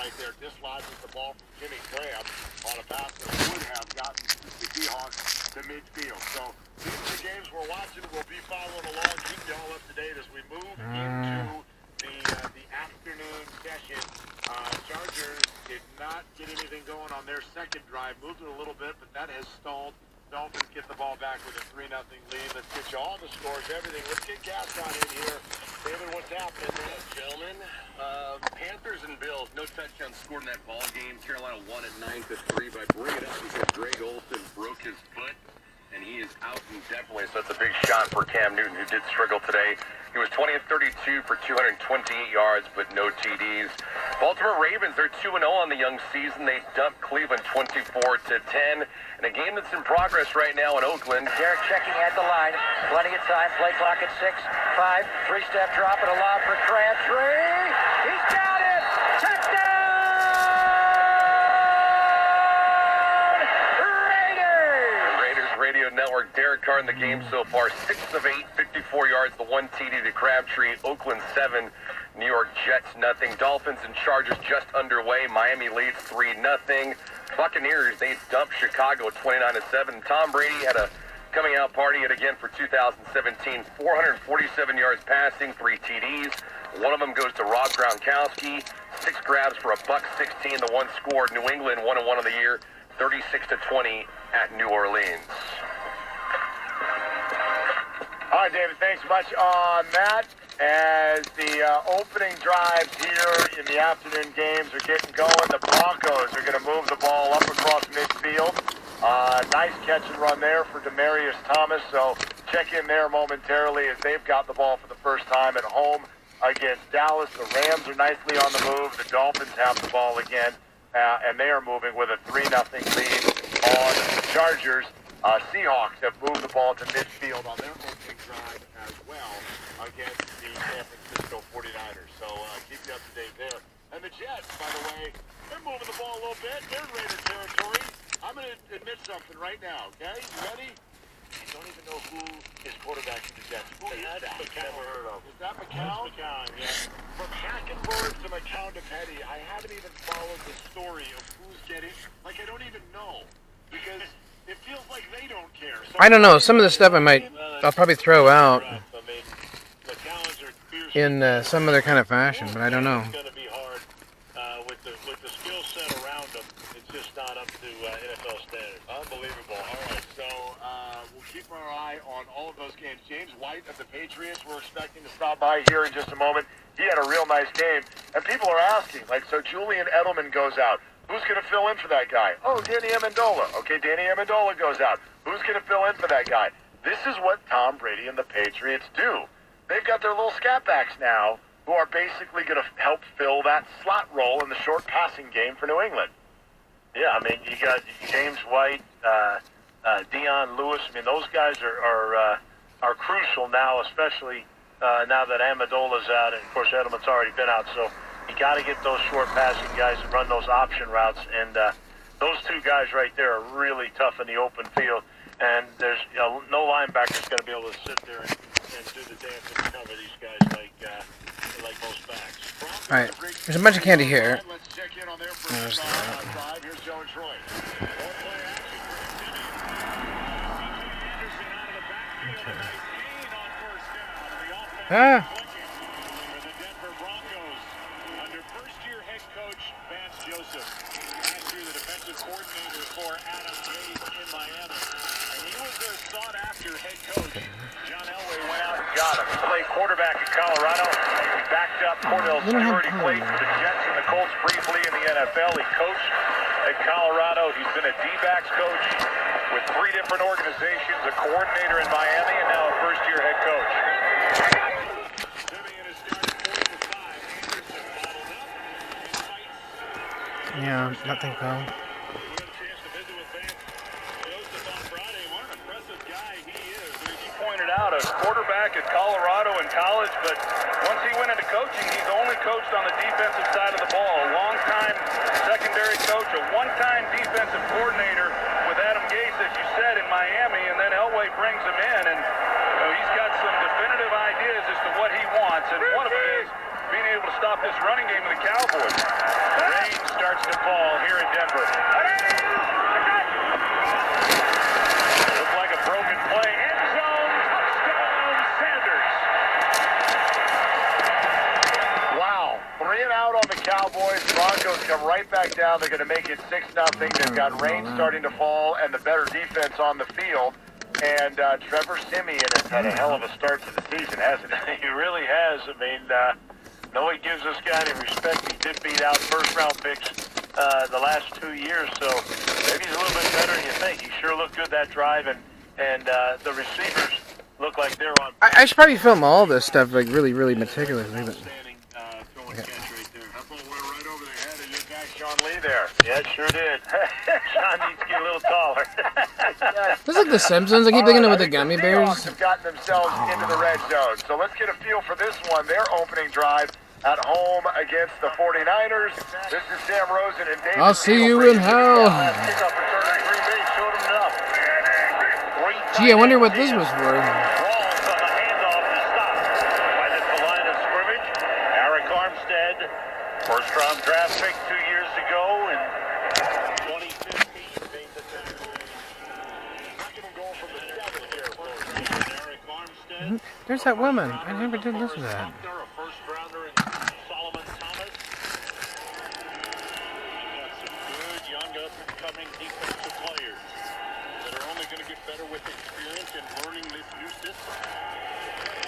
right there, dislodges the ball from Jimmy Graham on a pass that would have gotten the Seahawks to midfield. So these are the games we're watching. We'll be following along, keeping you all up to date as we move into the afternoon session. Chargers did not get anything going on their second drive. Moved it a little bit, but that has stalled. Dolphins get the ball back with a 3-0 lead. Let's get you all the scores, everything. Let's get gas on in here. David, what's happening there? Gentlemen, Panthers and Bills, no touchdowns scored in that ball game. Carolina won at 9-3, but I bring it up because Greg Olsen broke his foot, and he is out indefinitely. So that's a big shot for Cam Newton, who did struggle today. He was 20 of 32 for 228 yards, but no TDs. Baltimore Ravens, they're 2-0 on the young season. They dumped Cleveland 24-10. In a game that's in progress right now in Oakland. Derek checking at the line. Plenty of time. Play clock at 6, 5, 3-step drop and allowed for Crabtree. He's got it! Touchdown! Raiders Radio Network. Derek Carr in the game so far. 6 of 8, 54 yards. The 1 TD to Crabtree. Oakland 7. New York Jets nothing. Dolphins and Chargers just underway. Miami leads 3-0. Buccaneers, they dumped Chicago 29-7. Tom Brady had a coming out party yet again for 2017. 447 yards passing, 3 TDs. One of them goes to Rob Gronkowski. 6 grabs for $116. The one scored. New England 1-1 of the year, 36-20 at New Orleans. All right, David, thanks so much on that. As the opening drives here in the afternoon games are getting going, the Broncos are going to move the ball up across midfield. Nice catch and run there for Demaryius Thomas, so check in there momentarily as they've got the ball for the first time at home against Dallas. The Rams are nicely on the move. The Dolphins have the ball again, and they are moving with a 3-0 lead on the Chargers. Seahawks have moved the ball to midfield on their opening drive as well against the San Francisco 49ers. So keep you up to date there. And the Jets, by the way, they're moving the ball a little bit. They're in Raider territory. I'm going to admit something right now, okay? You ready? I don't even know who is quarterback for the Jets. Who is that? Never heard of. Is that McCown? McCown, yeah. From Hackenberg to McCown to Petty, I haven't even followed the story of who's getting. Like, I don't even know. Because it feels like they don't care. So I don't know. Some of the stuff I'll probably throw out in some other kind of fashion, but I don't know. It's going to be hard with the skill set around them. It's just not up to NFL standards. Unbelievable. All right, so we'll keep our eye on all of those games. James White of the Patriots, we're expecting to stop by here in just a moment. He had a real nice game, and people are asking, like, so Julian Edelman goes out. Who's going to fill in for that guy? Oh, Danny Amendola. Okay, Danny Amendola goes out. Who's going to fill in for that guy? This is what Tom Brady and the Patriots do. They've got their little scat backs now who are basically going to help fill that slot role in the short passing game for New England. Yeah, I mean, you got James White, Dion Lewis. I mean, those guys are crucial now, especially now that Amendola's out, and of course Edelman's already been out. So you got to get those short passing guys and run those option routes, and those two guys right there are really tough in the open field. And there's no linebacker's going to be able to sit there and do the dance and cover these guys like most backs. All right, there's a bunch of candy here. Let's check in on their first drive. Here's Joe and Troy. Ah. For the Denver Broncos under first-year head coach Vance Joseph. Last year, the defensive coordinator for Adam Gase in Miami. And he was their sought-after head coach. John Elway went out and got him. Played quarterback in Colorado. He backed up Cordell Stewart. He played for the Jets and the Colts briefly in the NFL. He coached at Colorado. He's been a D-backs coach with 3 different organizations, a coordinator in Miami, and now a first-year head coach. Yeah, nothing fell. Pointed out a quarterback at Colorado in college, but once he went into coaching, he's only coached on the defensive side of the ball. A long-time secondary coach, a one-time defensive coordinator with Adam Gase, as you said, in Miami, and then Elway brings him in, and he's got some definitive ideas as to what he wants, and one of them is being able to stop this running game of the Cowboys. Rain starts to fall here in Denver. Looked like a broken play. End zone, touchdown, Sanders. Wow. 3 and out on the Cowboys. Broncos come right back down. They're going to make it 6-0. They've got rain starting to fall and the better defense on the field. And Trevor Siemian has had a hell of a start to the season, hasn't he? He really has. I mean, nobody gives this guy any respect. He did beat out first-round picks the last 2 years, so maybe he's a little bit better than you think. He sure looked good that drive, and the receivers look like they're on. I should probably film all this stuff like really, really meticulously. But Throwing catch right there. That ball went right over the head of your guy, Sean Lee there. Yeah, it sure did. Sean needs to get a little taller. this is like The Simpsons. I keep thinking of with the gummy The bears. Seahawks have gotten themselves into the red zone. So let's get a feel for this one. Their opening drive at home against the 49ers. This is Sam Rosen and David I'll see Beal you bringing in you the hell. last kickoff return to Green Bay. Showed them enough. Gee, I wonder what this was for. Rawls on the handoff is stopped right at the line of scrimmage. Eric Armstead, first-round draft pick 2 years ago in 2015. Made the tackle. Second goal from the 7 here for Eric Armstead. There's that woman. I never did listen to that. A first-rounder in Solomon Thomas. We've got some good young up-and-coming defensive players that are only going to get better with experience and learning this new system.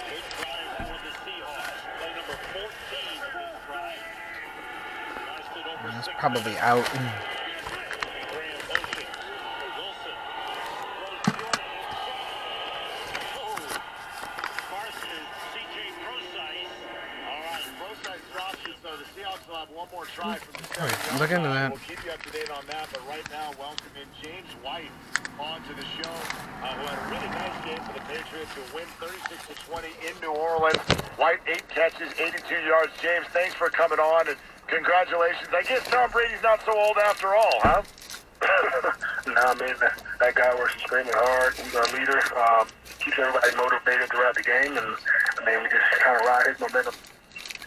Good drive for the Seahawks. Play number 14 of this drive. Lasted over It's 6 probably minutes. out. Graham motions. Wilson. Carson. C.J. Procise. All right, Procise drops it, so the Seahawks will have one more try from the Wait, 7-yard look into line. that. We'll keep you up to date on that, but right now, welcome in James White onto the show, who had a really nice game for the Patriots who win 36-20 in New Orleans. White, 8 catches, 82 yards. James, thanks for coming on, and congratulations. I guess Tom Brady's not so old after all, huh? Nah, man, that guy works extremely hard. He's our leader. Keeps everybody motivated throughout the game, and I mean, we just kind of ride his momentum.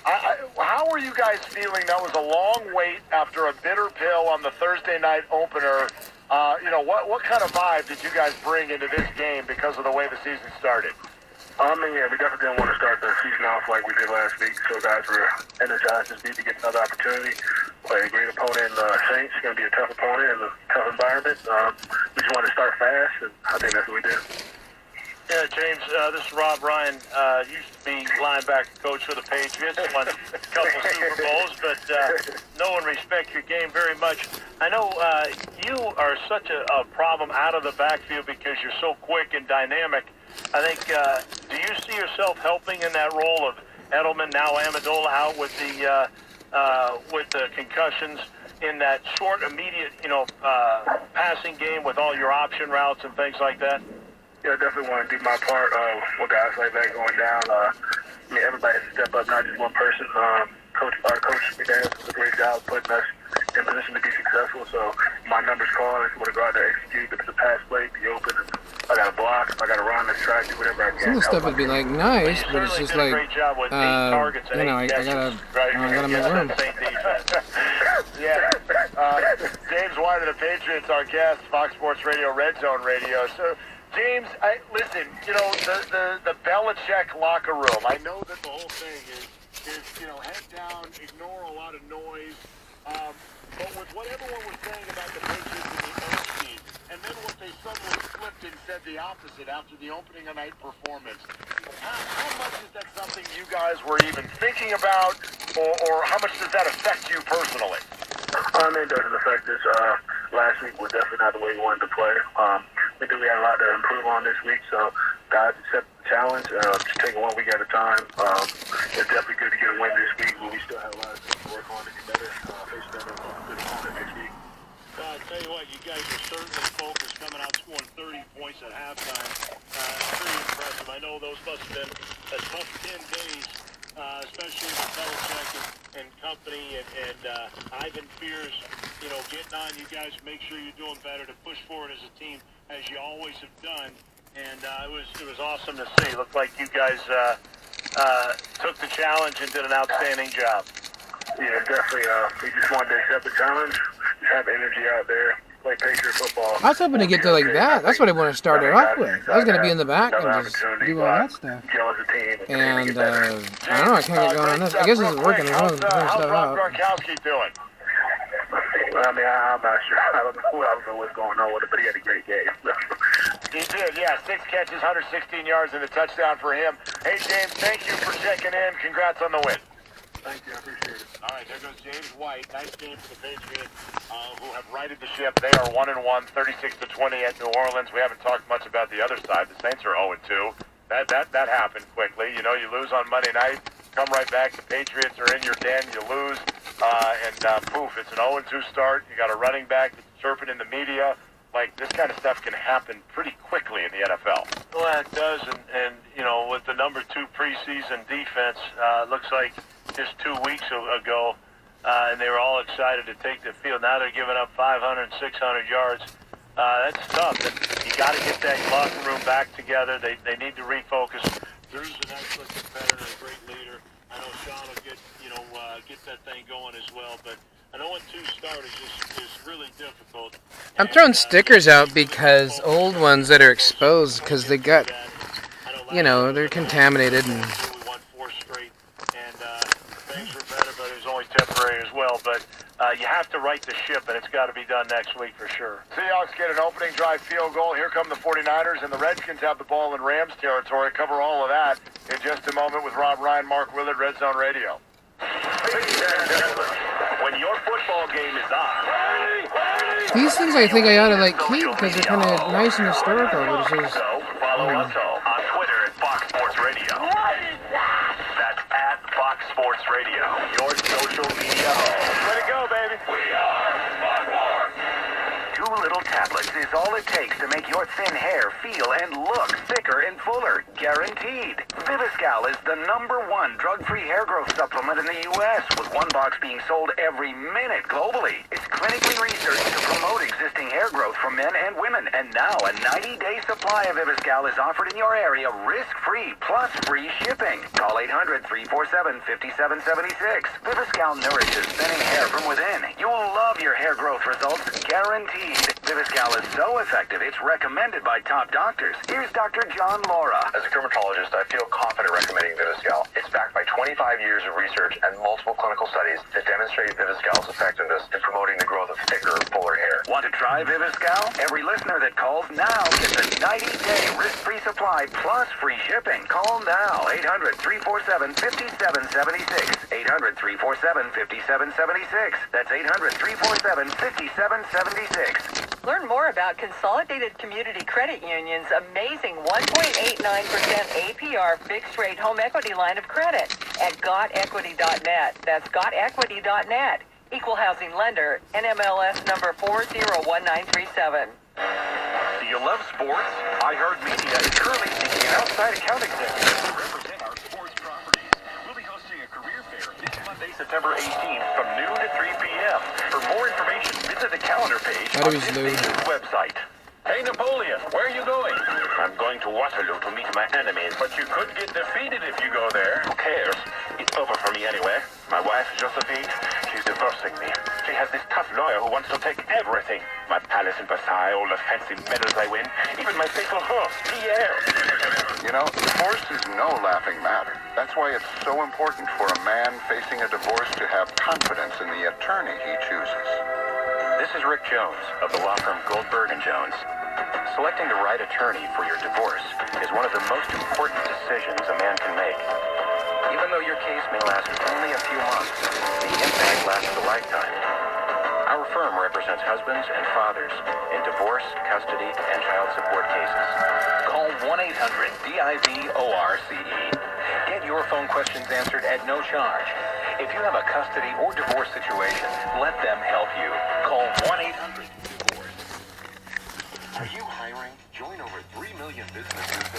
How are you guys feeling? That was a long wait after a bitter pill on the Thursday night opener. What kind of vibe did you guys bring into this game because of the way the season started? I mean, yeah, we definitely didn't want to start the season off like we did last week, so guys were energized this week to get another opportunity. Play a great opponent in Saints. It's going to be a tough opponent and a tough environment. We just want to start fast, and I think that's what we did. Yeah, James, this is Rob Ryan. Used to be linebacker coach for the Patriots, won a couple Super Bowls, but know and respect your game very much. I know you are such a problem out of the backfield because you're so quick and dynamic. I think, do you see yourself helping in that role of Edelman, now Amendola out with the concussions in that short, immediate, passing game with all your option routes and things like that? Yeah, I definitely want to do my part with guys like that going down. Everybody has to step up, not just one person. Our coach McDaniels does a great job putting us in position to be successful. So my number's called. I just want to go out there and execute. If it's a pass play, be open. If I got to block, if I got to run, let's try to do whatever I can. Some of the stuff would be like nice, but it's just like, I gotta make room. Yeah. James White of the Patriots, our guest, Fox Sports Radio, Red Zone Radio. So, James, listen, the Belichick locker room, I know that the whole thing is head down, ignore a lot of noise. But with what everyone was saying about the Patriots in the offseason, and then what they suddenly flipped and said the opposite after the opening night performance, how much is that something you guys were even thinking about, or how much does that affect you personally? It doesn't affect us. Last week was definitely not the way we wanted to play. We think we had a lot to improve on this week, so guys accept the challenge. Just take it one week at a time. It's definitely good to get a win this week, but we still have a lot of things to work on to get better. Face better, good opponent next week. I tell you what, you guys are certainly focused, coming out scoring 30 points at halftime. Pretty impressive. I know those must have been a tough 10 days, especially with Belichick and company and Ivan Fears, getting on you guys, make sure you're doing better to push forward as a team, as you always have done. And it was awesome to see. Looked like you guys took the challenge and did an outstanding job. Yeah, definitely. We just wanted to accept the challenge, just have energy out there, play Patriot football. I was hoping to get to like that. That's what I want to start it off with. I was going to be in the back and just do all that stuff. And, I don't know, I can't get going on this. I guess this is working. I don't know How's stuff Rob out. Gronkowski doing? I mean, I'm not sure. I don't know what's going on with it, but he had a great game. He did, yeah. 6 catches, 116 yards, and a touchdown for him. Hey, James, thank you for checking in. Congrats on the win. Thank you. I appreciate it. All right, there goes James White. Nice game for the Patriots, who have righted the ship. They are 1-1, 36-20 at New Orleans. We haven't talked much about the other side. The Saints are 0-2. That happened quickly. You know, you lose on Monday night, come right back. The Patriots are in your den. You lose, and poof, it's an 0-2 start. You got a running back that's chirping in the media. Like, this kind of stuff can happen pretty quickly in the NFL. Well, it does, and you know, with the number 2 preseason defense, looks like just 2 weeks ago, and they were all excited to take the field. Now they're giving up 500 and 600 yards. That's tough. And you got to get that locker room back together. They need to refocus. Drew's an excellent competitor, a great leader. I know Sean will get that thing going as well, but an 0-2 start is really difficult. I'm throwing stickers out because old ones that are exposed because they got, you know, they're contaminated and. We won 4 straight, and things were better, but it was only temporary as well. But you have to right the ship, and it's got to be done next week for sure. Seahawks get an opening drive field goal. Here come the 49ers, and the Redskins have the ball in Rams territory. Cover all of that in just a moment with Rob Ryan, Mark Willard, Red Zone Radio. Ladies and gentlemen, when your football game is on. These things I think I ought to like keep because they're kind of nice and historical. But it's just, So follow us on Twitter at Fox Sports Radio. That's at Fox Sports Radio, your social media home. Way to go, baby. We are Fox. 2 little tablets is all it takes to make your thin hair feel and look thicker and fuller. Guaranteed. Viviscal is the #1 drug-free hair growth supplement in the U.S., with 1 box being sold every minute globally. It's clinically researched to promote existing hair growth for men and women, and now a 90-day supply of Viviscal is offered in your area risk-free plus free shipping. Call 800-347-5776. Viviscal nourishes thinning hair from within. You'll love your hair growth results, guaranteed. Viviscal is so effective, it's recommended by top doctors. Here's Dr. John Laura. As a dermatologist, I feel confident recommending Viviscal. It's backed by 25 years of research and multiple clinical studies that demonstrate Viviscal's effectiveness in promoting the growth of thicker, fuller hair. Want to try Viviscal? Every listener that calls now gets a 90-day risk-free supply plus free shipping. Call now. 800-347-5776. 800-347-5776. That's 800-347-5776. Learn more about Consolidated Community Credit Union's amazing 1.89% APR fixed-rate home equity line of credit at gotequity.net. That's gotequity.net. Equal housing lender, NMLS number 401937. Do you love sports? iHeartMedia is currently seeking an outside account executive to represent our sports properties. We'll be hosting a career fair this Monday, September 18th from noon to 3 p.m. For more information, visit the calendar page on this station's website. Hey, Napoleon, where are you going? I'm going to Waterloo to meet my enemies. But you could get defeated if you go there. Who cares? It's over for me anyway. My wife, Josephine, she's divorcing me. She has this tough lawyer who wants to take everything. My palace in Versailles, all the fancy medals I win, even my faithful horse, Pierre. You know, divorce is no laughing matter. That's why it's so important for a man facing a divorce to have confidence in the attorney he chooses. This is Rick Jones of the law firm Goldberg & Jones. Selecting the right attorney for your divorce is one of the most important decisions a man can make. Even though your case may last only a few months, the impact lasts a lifetime. Our firm represents husbands and fathers in divorce, custody, and child support cases. Call 1-800-DIVORCE. Get your phone questions answered at no charge. If you have a custody or divorce situation, let them help you. Call 1-800-DIVORCE. Are you hiring? Join over 3 million businesses at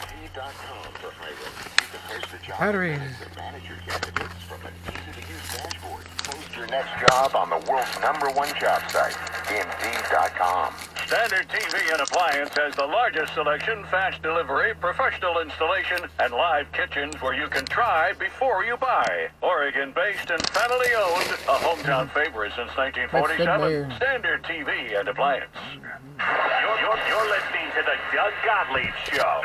Indeed.com for hiring. You can post a job and manage your candidates from an easy-to-use dashboard. Post your next job on the world's #1 job site, Indeed.com. Standard TV and Appliance has the largest selection, fast delivery, professional installation, and live kitchens where you can try before you buy. Oregon-based and family-owned, a hometown favorite since 1947. Standard TV and Appliance. You're listening to the Doug Gottlieb Show.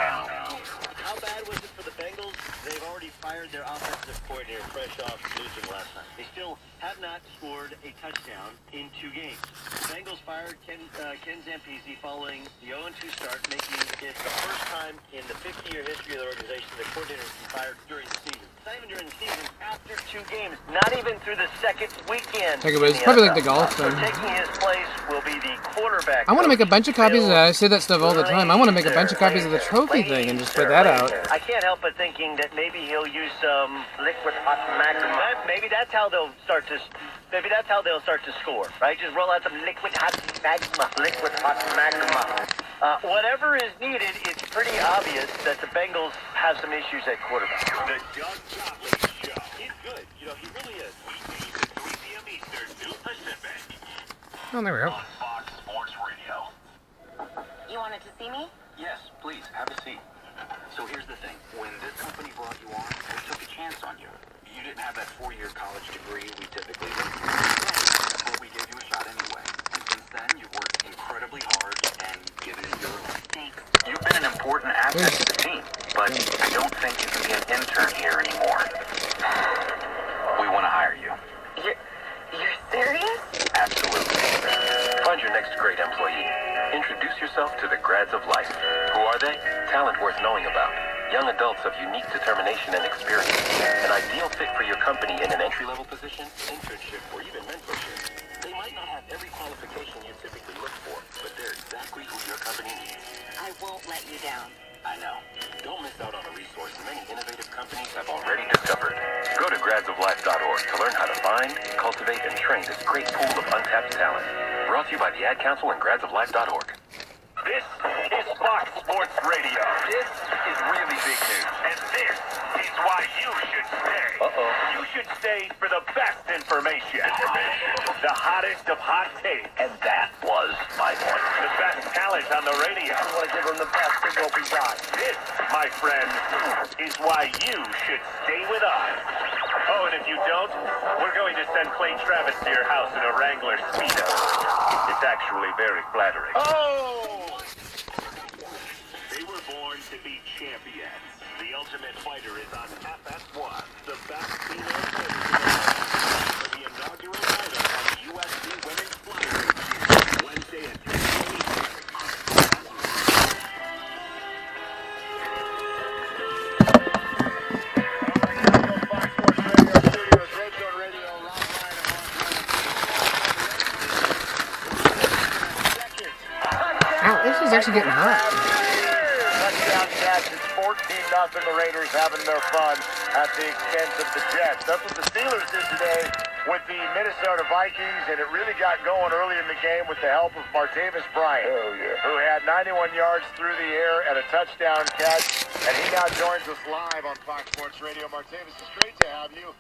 How bad was it for the Bengals? They've already fired their offensive coordinator fresh off losing last night. They still have not scored a touchdown in 2 games. The Bengals fired Ken Zampese following the 0-2 start, making it the first time in the 50-year history of the organization the coordinator has been fired during the season. Not even during the season, after 2 games. Not even through the second weekend. Okay, but it's probably like the golf thing. Taking his place will be the quarterback. I want to make a bunch of copies of that. I say that stuff all the time. I want to make a bunch of copies of the trophy thing and just put that out. I can't help but thinking that maybe he'll use some liquid hot magma. Maybe that's how they'll start to. Maybe that's how they'll start to score, right? Just roll out some liquid hot magma. Liquid hot magma. Whatever is needed, it's pretty obvious that the Bengals have some issues at quarterback. The Doug Gottlieb Show. He's good. You know, he really is. Weekdays at 3 p.m. Eastern, New Pacific. Oh, there we go. On Fox Sports Radio. You wanted to see me? Yes, please, have a seat. So here's the thing. When this company brought you on, we took a chance on you. You didn't have that 4-year college degree we typically look for. But we gave you a shot anyway. And since then, you've worked incredibly hard and given it your all. Thanks. You've been an important asset to the team, but I don't think you can be an intern here anymore. We want to hire you. You're serious? Absolutely. Find your next great employee. Introduce yourself to the Grads of Life. Who are they? Talent worth knowing about. Young adults of unique determination and experience. An ideal fit for your company in an entry-level position, internship, or even mentorship. They might not have every qualification you typically look for, but they're exactly who your company needs. I won't let you down. I know. Don't miss out on a resource many innovative companies have already discovered. Go to gradsoflife.org to learn how to find, cultivate, and train this great pool of untapped talent. Brought to you by the Ad Council and gradsoflife.org. This is Fox Sports Radio. This is really big news. And this is why you should stay. You should stay for the best information. The hottest of hot takes. And that was my point. The best talent on the radio. I want to give them the best signal we got. This, my friend, is why you should stay with us. Oh, and if you don't, we're going to send Clay Travis to your house in a Wrangler Speedo. It's actually very flattering. Oh! They were born to be champions. The Ultimate Fighter is on FS1, the best female fighter for the inaugural title of the UFC Women's Flyweight Wednesday at 10 p.m. Ow, this is actually getting hot. Touchdown catch. It's 14-0. The Raiders having their fun at the expense of the Jets. That's what the Steelers did today with the Minnesota Vikings, and it really got going early in the game with the help of Martavis Bryant, who had 91 yards through the air and a touchdown catch. And he now joins us live on Fox Sports Radio. Martavis, it's great to have you.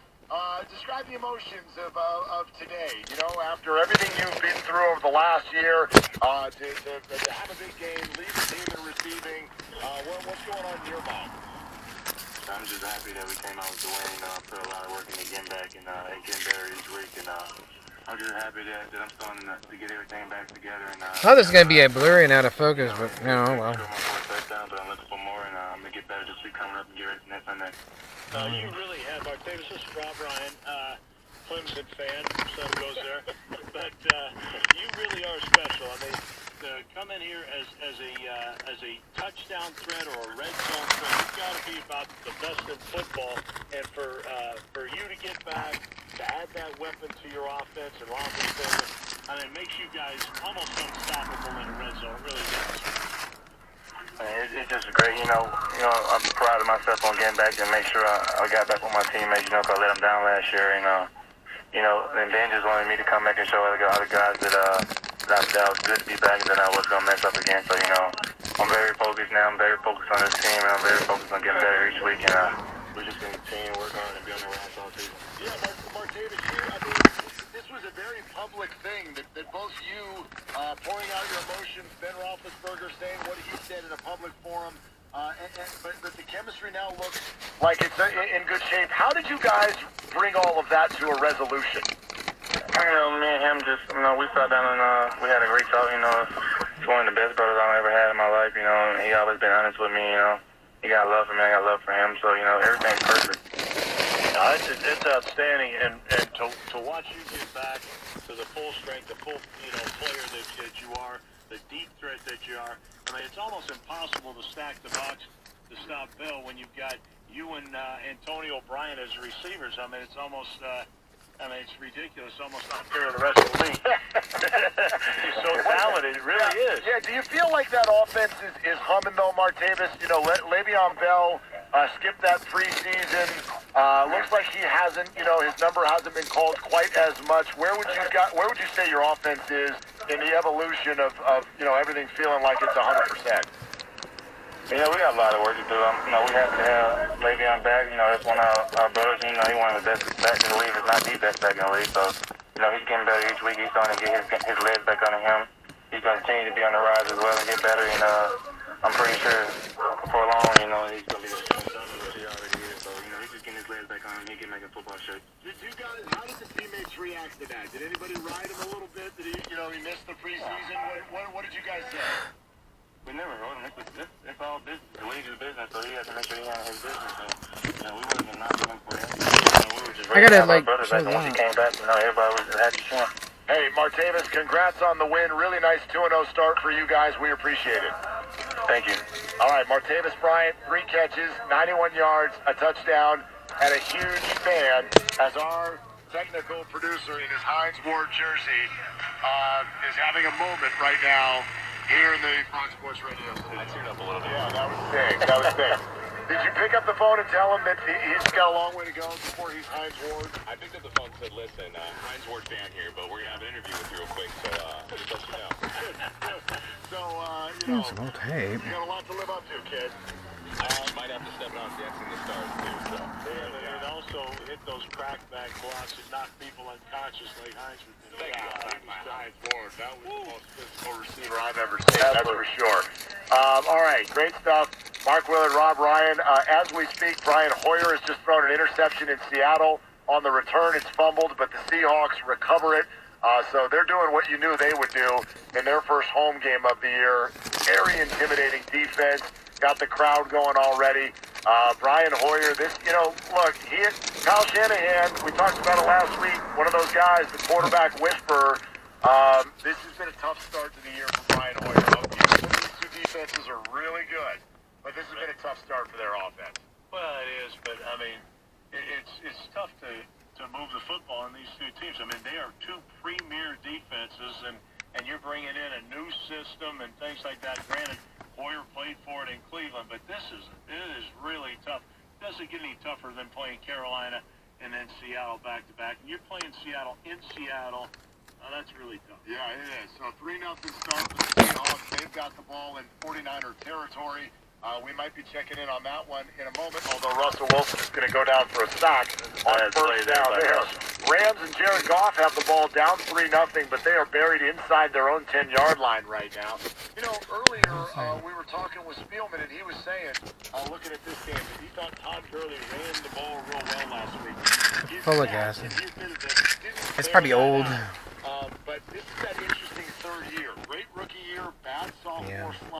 Describe the emotions of today. You know, after everything you've been through over the last year, to have a big game, lead the team in receiving. What's going on in your mind? I'm just happy that we came out with the win. Put a lot of work into getting back and getting better each week. And I'm just happy that I'm starting to get everything back together. And Oh, this is going to be a blurry and out of focus, but, you know, well. my first touchdown, but I'm looking for more, and I'm going to get better this week coming up and get ready for next Sunday. You really have, Martavis. This is Rob Ryan, Clemson fan, son goes there. But you really are special. I mean, to come in here as a touchdown threat or a red zone threat, you've got to be about the best in football. And for you to get back, to add that weapon to your offense and Roethlisberger, I mean, it makes you guys almost unstoppable in the red zone. It really does. It's just great, you know, I'm proud of myself on getting back and make sure I got back with my teammates, you know, because I let them down last year, and, and Ben just wanted me to come back and show other guys that was good to be back and that I was going to mess up again. So, I'm very focused now. I'm very focused on this team, and I'm very focused on getting better each week, and we're just going to continue to work on it and be on the right all season. Yeah, Martavis, I mean, this was a very public thing that both you pouring out your emotions, Ben Roethlisberger saying what he said in a public forum, but the chemistry now looks like it's in good shape. How did you guys bring all of that to a resolution? Me and him just, we sat down and we had a great talk. He's one of the best brothers I've ever had in my life. And he always been honest with me. He got love for me, I got love for him. So everything's perfect. It's outstanding, and to watch you get back to the full strength, the full player that you are, the deep threat that you are. I mean, it's almost impossible to stack the box to stop Bill when you've got you and Antonio Bryant as receivers. I mean, it's almost. It's ridiculous. Almost not fair to the rest of the league. He's so talented. It really is. Yeah, do you feel like that offense is humming, though, Martavis? Le'Veon Bell skipped that preseason. Looks like he hasn't, his number hasn't been called quite as much. Where would you say your offense is in the evolution of everything feeling like it's 100%? Yeah, we got a lot of work to do. We have to have Le'Veon back. That's one of our brothers. He's one of the best backs in the league, if not the best back in the league. So, he's getting better each week. He's starting to get his legs back under him. He's going to continue to be on the rise as well and get better. And I'm pretty sure before long, he's going to be the best that he already is. So, he's just getting his legs back on him. He can make a football shape. How did the teammates react to that? Did anybody ride him a little bit? Did he missed the preseason? What did you guys say? We never wrote him. It's all business. The league is business, so he has to make sure he handles his business. So, we wasn't knocking him for him. We were just ready to have our brothers back. And once he came back, everybody was happy for him. Hey, Martavis, congrats on the win. Really nice 2-0 start for you guys. We appreciate it. Thank you. All right, Martavis Bryant, 3 catches, 91 yards, a touchdown, and a huge fan as our technical producer in his Hines Ward jersey is having a moment right now here in the Fox Sports Radio. I teared up a little bit. Yeah, that was big. Did you pick up the phone and tell him that he's got a long way to go before he's Hines Ward? I picked up the phone and said, listen, Hines Ward fan here, but we're going to have an interview with you real quick, so just let you know. So, That's some old tape. you got a lot to live up to, kid. I might have to step off the X in the stars, too, so. And also hit those crackback blocks and knock people unconscious like Hines was doing. Hines Ward, that was the most physical receiver I've ever seen, that's for sure. All right, great stuff. Mark Willard, Rob Ryan. As we speak, Brian Hoyer has just thrown an interception in Seattle. On the return, it's fumbled, but the Seahawks recover it. So they're doing what you knew they would do in their first home game of the year. Very intimidating defense. Got the crowd going already. Brian Hoyer, look, Kyle Shanahan, we talked about it last week, one of those guys, the quarterback whisperer. This has been a tough start to the year for Brian Hoyer. These two defenses are really good, but this has been a tough start for their offense. Well, it is, but I mean, it's tough to move the football in these two teams. I mean, they are two premier defenses, and you're bringing in a new system and things like that. Granted, Hoyer played for it in Cleveland, but it is really tough. It doesn't get any tougher than playing Carolina and then Seattle back-to-back. And you're playing Seattle in Seattle. That's really tough. Yeah, it is. So 3-0 start for the Seahawks. They've got the ball in 49er territory. We might be checking in on that one in a moment, although Russell Wilson is going to go down for a sack on first down there. Rams and Jared Goff have the ball down 3-0, but they are buried inside their own 10-yard line right now. Earlier we were talking with Spielman, and he was saying, looking at this game, he thought Todd Gurley ran the ball real well last week. Full of gas. It's probably old. But this is that interesting third year. Great rookie year, bad sophomore slump.